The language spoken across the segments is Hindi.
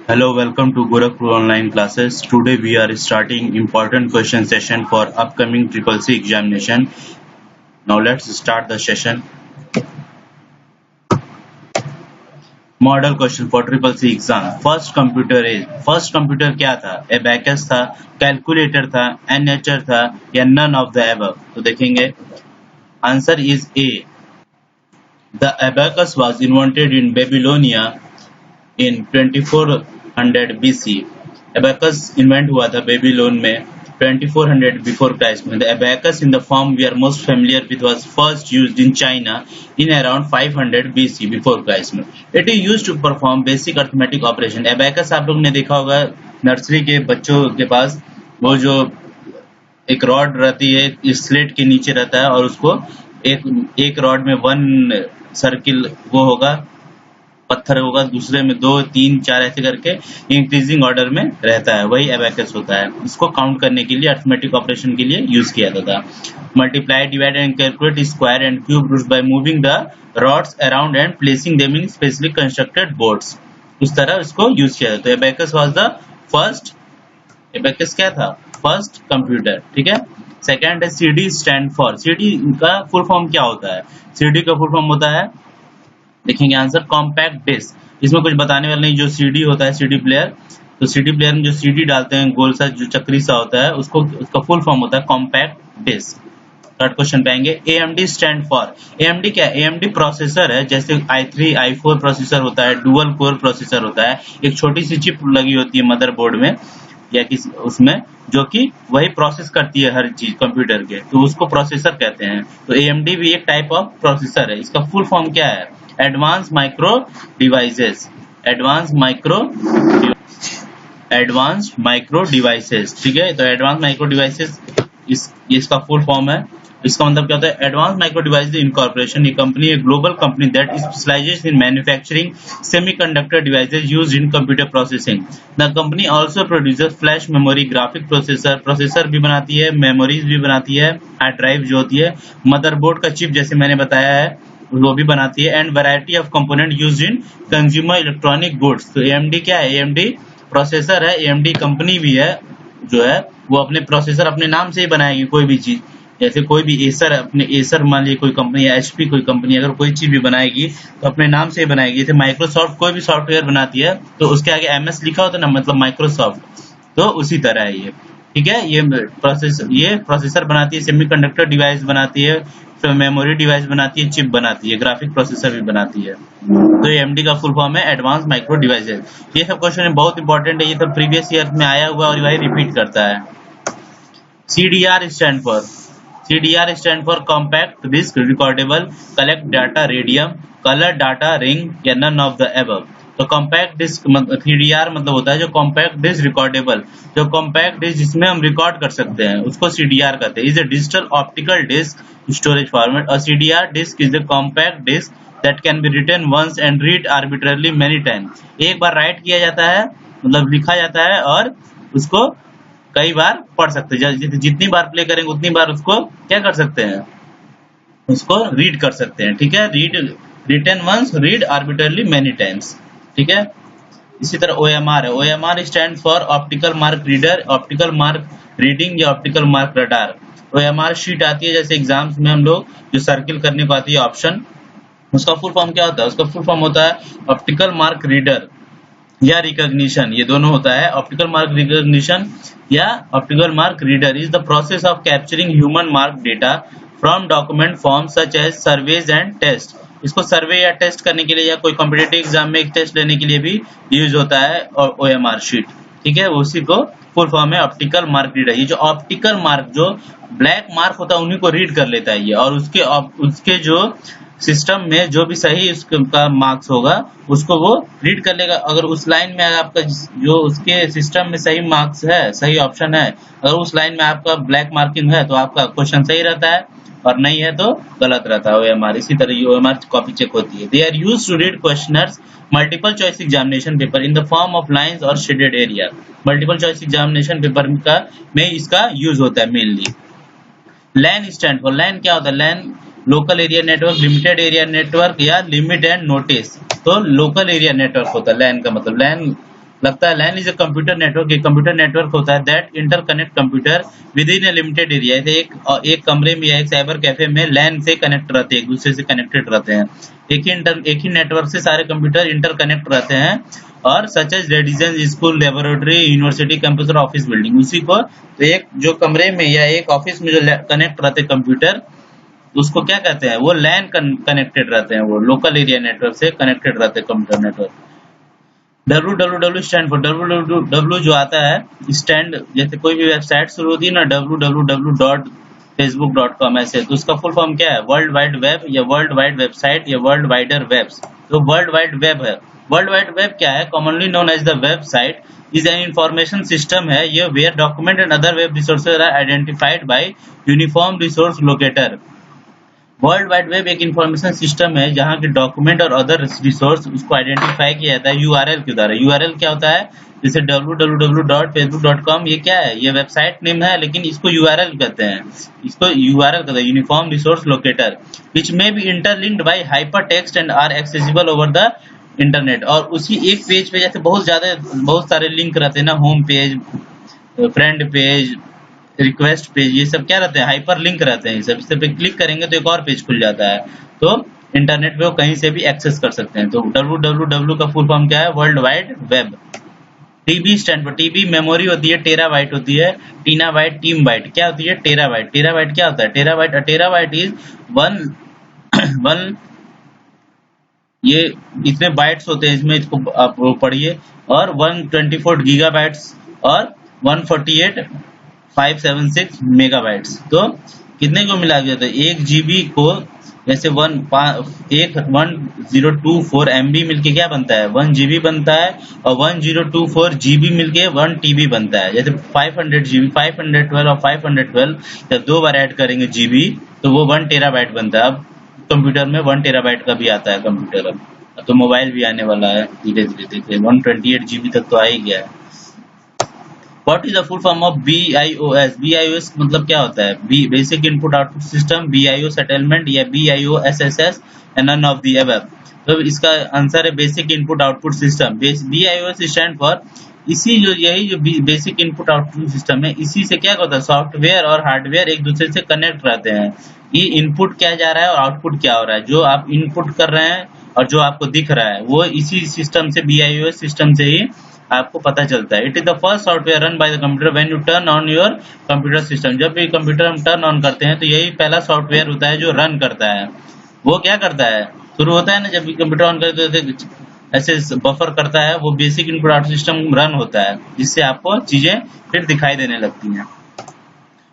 Hello, welcome to Gorakhpur online classes. Today we are starting important question session for upcoming Triple C examination. Now let's start the session. Model question for Triple C exam. First computer क्या था? Abacus था, calculator था, nature था या none of the above? तो देखेंगे. Answer is A. The abacus was invented in Babylonia in 2400 BC. Abacus invent हुआ था बेबीलोन में 2400 before Christ में. The abacus in the form we are most familiar with was first used in China in around 500 BC before Christ में. It is used to perform basic arithmetic operation. Abacus आप लोग ने देखा होगा नर्सरी के बच्चों के पास, वो जो एक रॉड रहती है इस स्लेट के नीचे रहता है और उसको एक रॉड में वन सर्किल वो होगा, पत्थर होगा, दूसरे में 2, 3, 4 ऐसे करके इंक्रीजिंग ऑर्डर में रहता है, वही एबैकस होता है. इसको काउंट करने के लिए अरिथमेटिक ऑपरेशन के लिए यूज किया जाता है. Multiply, divide and calculate square and cube roots by moving the rods around and placing them in specially constructed boards. उस तरह इसको यूज किया जाता है. Abacus was the first, abacus क्या था? First computer. ठीक है. सेकंड है सीडी स्टैंड फॉर. सीडी का फुल फॉर्म क्या होता है? सीडी का फुल फॉर्म होता है, देखेंगे आंसर, कॉम्पैक्ट डिस्क. इसमें कुछ बताने वाला नहीं. जो सीडी होता है, सीडी प्लेयर, तो सीडी प्लेयर में जो सीडी डालते हैं गोल सा जो चक्री सा होता है, उसको उसका फुल फॉर्म होता है कॉम्पैक्ट डिस्क. थर्ड क्वेश्चन पे आएंगे. AMD stand for. AMD क्या है? AMD प्रोसेसर है. जैसे i3 i4 प्रोसेसर होता है, डुअल कोर प्रोसेसर होता है, एक छोटी सी चिप लगी होती है मदरबोर्ड में या किसी उसमें, जो कि वही प्रोसेस करती है हर चीज कंप्यूटर के, तो उसको प्रोसेसर कहते हैं. तो AMD भी एक टाइप ऑफ प्रोसेसर है. इसका फुल फॉर्म क्या है? Advance micro devices. Advance micro devices. ठीक है. तो एडवांस माइक्रो डिवाइसेस इसका फुल फॉर्म है. इसका मतलब क्या होता है? Advance micro devices incorporation. ये कंपनी एक global company that specialises in manufacturing semiconductor devices used in computer processing. The company also produces flash memory, graphic processor भी बनाती है, मेमोरीज भी बनाती है, हार्ड ड्राइव जो होती है, मदरबोर्ड का चिप जैसे मैंने बताया है वो भी बनाती है, and variety of component used in consumer electronic goods. तो AMD क्या है? AMD प्रोसेसर है. AMD कंपनी भी है जो है वो अपने प्रोसेसर अपने नाम से ही बनाएगी कोई भी चीज. जैसे कोई भी एसर मान लीजिए कोई कंपनी या HP कोई कंपनी अगर कोई चीज भी बनाएगी तो अपने नाम से ही बनाएगी. जैसे माइक्रोसॉफ्ट कोई भी सॉफ्टवेयर बनाती है तो उसके आगे MS लिखा होता है ना, मतलब माइक्रोसॉफ्ट. तो उसी तरह है ये. ठीक है. ये प्रोसेसर बनाती है, सेमीकंडक्टर डिवाइस बनाती है, मेमोरी डिवाइस बनाती है, चिप बनाती है, ग्राफिक प्रोसेसर भी बनाती है. तो ये AMD का फुल फॉर्म है एडवांस माइक्रो डिवाइसेस. ये सब क्वेश्चन बहुत इंपॉर्टेंट है. ये सब प्रीवियस ईयर में आया हुआ और वही रिपीट करता है. CDR stand for compact disc recordable collect data radium colour data ring या नन ऑफ द एबव. तो कॉम्पैक्ट डिस्क CDR मतलब होता है जो कॉम्पैक्ट डिस्क रिकॉर्डेबल, जो कॉम्पैक्ट डिस्क जिसमें हम रिकॉर्ड कर सकते हैं उसको CDR कहते हैं. Is a digital optical disc storage format. और CDR disc is a compact disc that can be written once and read arbitrarily many time. एक बार राइट किया जाता है, मतलब लिखा जाता है, और उसको कई बार पढ़ सकते हैं. जितनी बार प्ले करेंगे उतनी बार उसको क्या कर सकते हैं? उसको रीड कर सकते हैं. ठीक है. Written once, read arbitrarily many times. ठीक है. इसी तरह OMR है. OMR stand for optical mark reader, optical mark reading या optical mark radar. OMR sheet आती है जैसे एग्जाम्स में हम लोग जो सर्किल करने को आती है ऑप्शन, उसका फुल फॉर्म क्या होता है? उसका फुल फॉर्म होता है ऑप्टिकल मार्क रीडर या रिकॉग्निशन. ये दोनों होता है. ऑप्टिकल मार्क रिकॉग्निशन या optical mark reader is the process of capturing human mark data from document form such as surveys and test. इसको सर्वे या टेस्ट करने के लिए या कोई कॉम्पिटिटिव एग्जाम में एक टेस्ट लेने के लिए भी यूज होता है और OMR शीट. ठीक है. उसी को फुल फॉर्म है ऑप्टिकल मार्क रीडर. ये जो ऑप्टिकल मार्क जो ब्लैक मार्क होता है उन्हीं को रीड कर लेता है ये, और उसके जो सिस्टम में जो भी सही उसका मार्क्स होगा उसको वो रीड कर लेगा. अगर उस लाइन में आपका जो उसके सिस्टम में सही मार्क्स है, सही ऑप्शन है, अगर उस लाइन में आपका ब्लैक मार्किंग है तो आपका क्वेश्चन सही रहता है, और नहीं है तो गलत रहता है OMR. इसी तरह ये OMR कॉपी चेक होती है. They are used to read questioners multiple choice examination paper in the form of lines और shaded area. Multiple choice examination paper में इसका यूज होता है mainly. LAN stand for. LAN क्या होता है? LAN local area network, limited area network या लिमिट एंड नोटिस. तो लोकल एरिया नेटवर्क होता है LAN का मतलब. LAN लगता है LAN is a computer network, एक कंप्यूटर नेटवर्क होता है that interconnect computer with in A limited area. एक कमरे में या एक साइबर कैफे में LAN से कनेक्ट रहते हैं, एक दूसरे से कनेक्टेड रहते हैं। एक ही नेटवर्क से सारे कंप्यूटर इंटरकनेक्ट रहते हैं, और such as residence, school, laboratory, university campus और ऑफिस बिल्डिंग। उसी को तो एक जो कमरे में या एक ऑफिस में जो कनेक्ट रहते हैं कंप्यूटर, उसको क्या कहते हैं, वो LAN कनेक्टेड रहते हैं, वो लोकल एरिया नेटवर्क से कनेक्टेड रहते हैं computer network. www stand for www जो आता है स्टैंड, जैसे कोई भी वेबसाइट शुरू होती है ना www.facebook.com ऐसे, तो उसका फुल फॉर्म क्या है, वर्ल्ड वाइड वेब या वर्ल्ड वाइड वेबसाइट या वर्ल्ड वाइडर वेब्स। तो वर्ल्ड वाइड वेब है। वर्ल्ड वाइड वेब क्या है, commonly known as the website is an information system है ये where document and other web resources are identified by uniform resource locator. World wide web एक इंफॉर्मेशन सिस्टम है जहाँ के डॉक्यूमेंट और अदर रिसोर्स उसको आइडेंटिफाई किया जाता है यूआरएल के द्वारा। यूआरएल क्या होता है, जैसे www.facebook.com, ये क्या है, ये वेबसाइट नेम है, लेकिन इसको यूआरएल कहते हैं, इसको यूआरएल कहते हैं, uniform resource locator, which may be interlinked by hypertext and are accessible over the internet. और उसी एक पेज पे जैसे बहुत सारे लिंक रहते हैं ना, home page, friend page, request page, ये सब क्या रहते हैं, हाइपर लिंक रहते हैं। सब इस पे क्लिक करेंगे तो एक और पेज खुल जाता है, तो इंटरनेट पे वो कहीं से भी एक्सेस कर सकते हैं। तो www का फुल फॉर्म क्या है, world wide web. TB stand पर, टीबी मेमोरी होती है, टेराबाइट होती है, टीनाबाइट, टीम बाइट क्या होती है, टेराबाइट। टेराबाइट क्या होता है, टेराबाइट इज वन ये इतने बाइट्स होते हैं इसमें, इसको आप पढ़िए, और 124 गीगाबाइट्स और 148,576 मेगाबाइट्स। तो कितने को मिला गया था, 1 GB को जैसे 1024 MB मिलके क्या बनता है, 1 GB बनता है, और 1024 GB मिलके 1 TB बनता है। जैसे 500 GB, 512 और 512 जब दो बार ऐड करेंगे GB तो वो 1 टेराबाइट बनता है। अब कंप्यूटर में 1 टेराबाइट का भी आता है कंप्यूटर, अब तो मोबाइल भी आने वाला है धीरे धीरे, देखिए 128 GB तक तो आ ही गया है। What is the full form of BIOS? BIOS मतलब क्या होता है, basic input output system, BIO settlement या BIOSSS, none of the above। तो इसका आंसर है basic input output system. BIOS stand for यही जो बेसिक इनपुट आउटपुट सिस्टम है, इसी से क्या होता है, सॉफ्टवेयर और हार्डवेयर एक दूसरे से कनेक्ट रहते हैं। ये इनपुट क्या जा रहा है और आउटपुट क्या हो रहा है, जो आप इनपुट कर रहे हैं और जो आपको दिख रहा है, वो इसी सिस्टम से, BIOS सिस्टम से ही आपको पता चलता है। It is the first software run by the computer when U turn on your computer system. जब भी कंप्यूटर हम टर्न ऑन करते हैं तो यही पहला सॉफ्टवेयर होता है जो रन करता है। वो क्या करता है, शुरू होता है ना जब भी कंप्यूटर ऑन करते हैं तो ऐसे बफर करता है, वो basic input output system run होता है, जिससे आपको चीजें फिर दिखाई देने लगती हैं।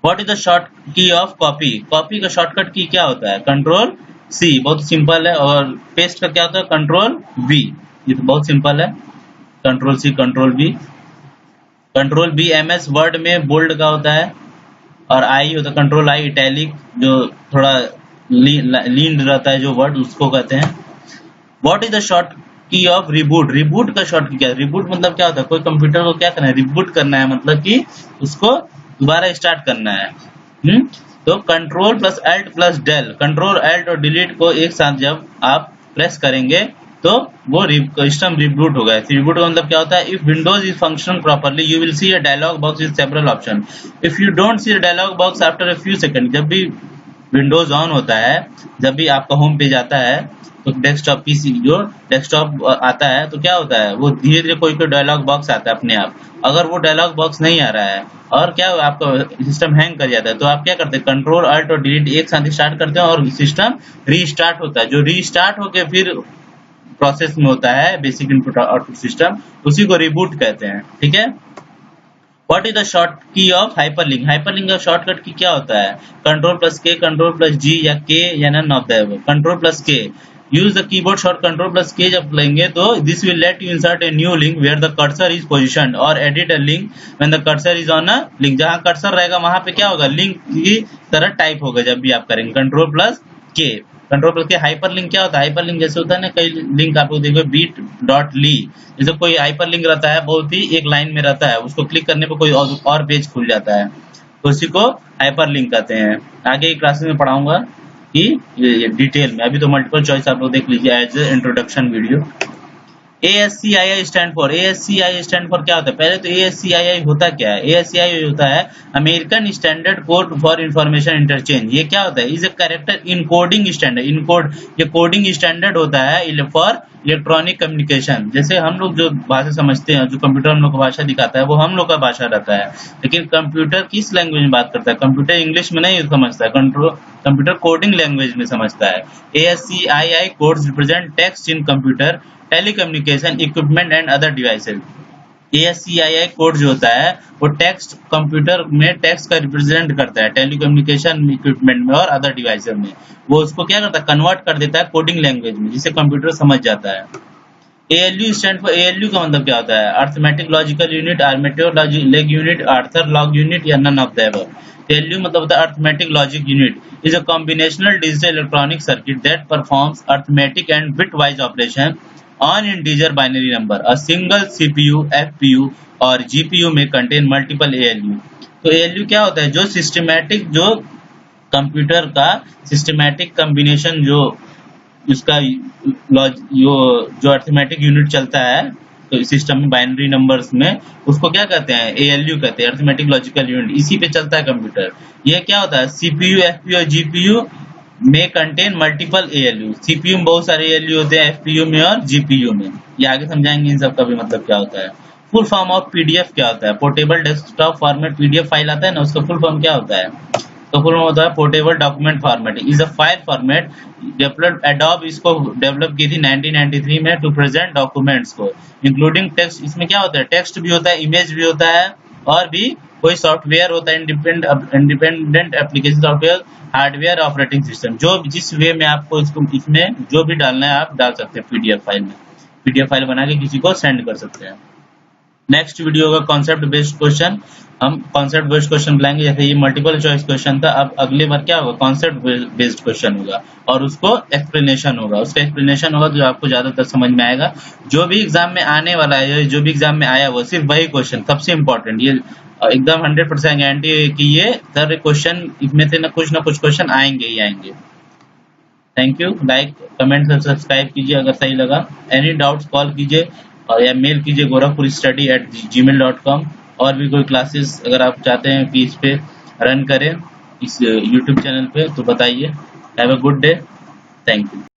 What is the short key of copy? Copy का शॉर्टकट की क्या होता है, कंट्रोल C, बहुत सिंपल है। और पेस्ट का क्या होता है, कंट्रोल V, ये तो बहुत सिंपल है, control C control V। Control B MS word में बोल्ड का होता है, और I होता है कंट्रोल I इटैलिक, जो थोड़ा लीन रहता है जो वर्ड, उसको कहते हैं। What is the short key of reboot? Reboot का शॉर्ट की क्या, रिबूट मतलब क्या होता है, कोई कंप्यूटर को क्या करना है, रिबूट करना है, मतलब कि उसको दोबारा स्टार्ट करना है। तो control plus Alt plus del, control Alt और डिलीट को एक साथ जब आप प्रेस करेंगे तो वो सिस्टम रिबूट होगा। रिबूट का मतलब क्या होता है, if Windows is functioning properly you will see a dialog box with several option, if you don't see a dialog box after a few second. जब भी विंडोज ऑन होता है, जब भी आपका होम पेज आता है, तो डेस्कटॉप पीसी जो डेस्कटॉप आता है, तो क्या होता है, वो धीरे धीरे कोई कोई डायलॉग बॉक्स आता है अपने आप। अगर वो डायलॉग बॉक्स नहीं आ रहा है और क्या आपका सिस्टम हैंग कर जाता है, तो आप क्या करते हैं, कंट्रोल Alt और डिलीट एक साथ स्टार्ट करते हैं और सिस्टम रीस्टार्ट होता है। जो रीस्टार्ट होके फिर प्रोसेस में होता है बेसिक इनपुट आउटपुट सिस्टम, उसी को रिबूट कहते हैं। ठीक है। What is the short key of hyperlink? Hyperlink का शॉर्टकट की क्या होता है, control plus K, control plus G या K या none of the. Control plus K, use the keyboard short control plus K जब लेंगे तो this will let you insert a new link where the cursor is positioned और edit a link when the cursor is on a link. जहां कर्सर रहेगा वहां पे क्या होगा, लिंक की तरह टाइप होगा जब भी आप करेंगे control plus K। Control plus K। Hyper link क्या होता है, हाइपर लिंक जैसे होता है ना, कई लिंक आपको देखो bit.ly, जैसे कोई हाइपर लिंक रहता है, बहुत ही एक लाइन में रहता है, उसको क्लिक करने पर कोई और पेज खुल जाता है, तो उसी को हाइपर लिंक कहते हैं। आगे की क्लासेस में पढ़ाऊंगा कि ये डिटेल में, अभी तो मल्टीपल चॉइस आप लोग देख लीजिए as a introduction video. ASCII stand for, ASCII stand for क्या होता है? पहले तो ASCII होता क्या है? ASCII होता है American standard code for information interchange. ये क्या होता है? Is a character encoding standard, encode ये कोडिंग स्टैंडर्ड होता है फॉर इलेक्ट्रॉनिक कम्युनिकेशन। जैसे हम लोग जो भाषा समझते हैं, जो कंप्यूटर हम लोग को भाषा दिखाता है, वो हम लोग का भाषा रहता है, लेकिन कंप्यूटर किस लैंग्वेज में बात करता है? कंप्यूटर इंग्लिश में नहीं समझता है, कंप्यूटर कोडिंग लैंग्वेज में समझता है। ASCII codes represent text in computer telecommunication equipment and other devices. ASCII code जो होता है वो टेक्स्ट कंप्यूटर में टेक्स्ट का रिप्रेजेंट करता है, टेलीकम्युनिकेशन इक्विपमेंट में और अदर डिवाइसेज में। वो उसको क्या करता है? कन्वर्ट कर देता है कोडिंग लैंग्वेज में, जिसे कंप्यूटर समझ जाता है। ALU स्टैंड फॉर, ALU का मतलब क्या होता है? अर्थमेटिक लॉजिकल यूनिट, आर्मेटिव logic unit, Arthur log unit या none of the above. ALU मतलब होता है arithmetic logic unit, is a combinational digital electronic circuit that performs arithmetic and bitwise operation on integer binary number. A single CPU, FPU और GPU में contain multiple ALU। तो ALU क्या होता है? जो सिस्टमैटिक, जो कंप्यूटर का सिस्टमैटिक कम्बिनेशन, जो उसका जो अर्थमेटिक यूनिट चलता है तो सिस्टम में बाइनरी नंबर्स में, उसको क्या कहते हैं? ALU कहते हैं, अर्थमेटिक लॉजिकल यूनिट। इसी पे चलता है कंप्यूटर। ये क्या होता है? CPU, FPU और GPU में कंटेन मल्टीपल ALU। CPU में बहुत सारे ALU होते हैं, FPU में और GPU में। ये आगे समझाएंगे इन सब का भी मतलब क्या होता है। फुल फॉर्म ऑफ PDF क्या होता है? Portable desktop format PDF file आता है ना, उसका फुल फॉर्म क्या होता है? तो फुल फॉर्म होता है portable document format, is a file format developed, adobe इसको डेवलप की थी 1993 में टू प्रेजेंट डॉक्यूमेंट्स को इंक्लूडिंग टेक्स्ट। इसमें क्या होता है? टेक्स्ट भी होता है, इमेज भी होता है, और भी कोई सॉफ्टवेयर होता है, independent application software, hardware, operating system. जो जिस वे में आपको इसमें जो भी डालना है आप डाल सकते हैं। PDF फाइल में PDF फाइल बना के किसी को सेंड कर सकते हैं। नेक्स्ट वीडियो का कॉन्सेप्ट बेस्ड क्वेश्चन, हम कॉन्सेप्ट बेस्ड क्वेश्चन लाएंगे। जैसे ये मल्टीपल चॉइस क्वेश्चन था, अब अगले बार क्या होगा? कॉन्सेप्ट बेस्ड क्वेश्चन होगा और उसको एक्सप्लेनेशन होगा, उसका एक्सप्लेनेशन होगा जो आपको ज्यादातर समझ में आएगा। जो भी एग्जाम में आने वाला है, जो भी एग्जाम में आया वो सिर्फ वही क्वेश्चन, सबसे इंपॉर्टेंट, ये एकदम 100% गारंटी है कि ये सारे क्वेश्चन इसमें से ना कुछ क्वेश्चन आएंगे ही आएंगे। Thank you. Like, comment, subscribe कीजिए अगर सही लगा। एनी डाउट्स कॉल कीजिए और या मेल कीजिए gorakhpurstudy@gmail.com। और भी कोई क्लासेस अगर आप चाहते हैं कि इस पे रन करें इस YouTube चैनल पे तो बताइए। Have a good day. Thank you.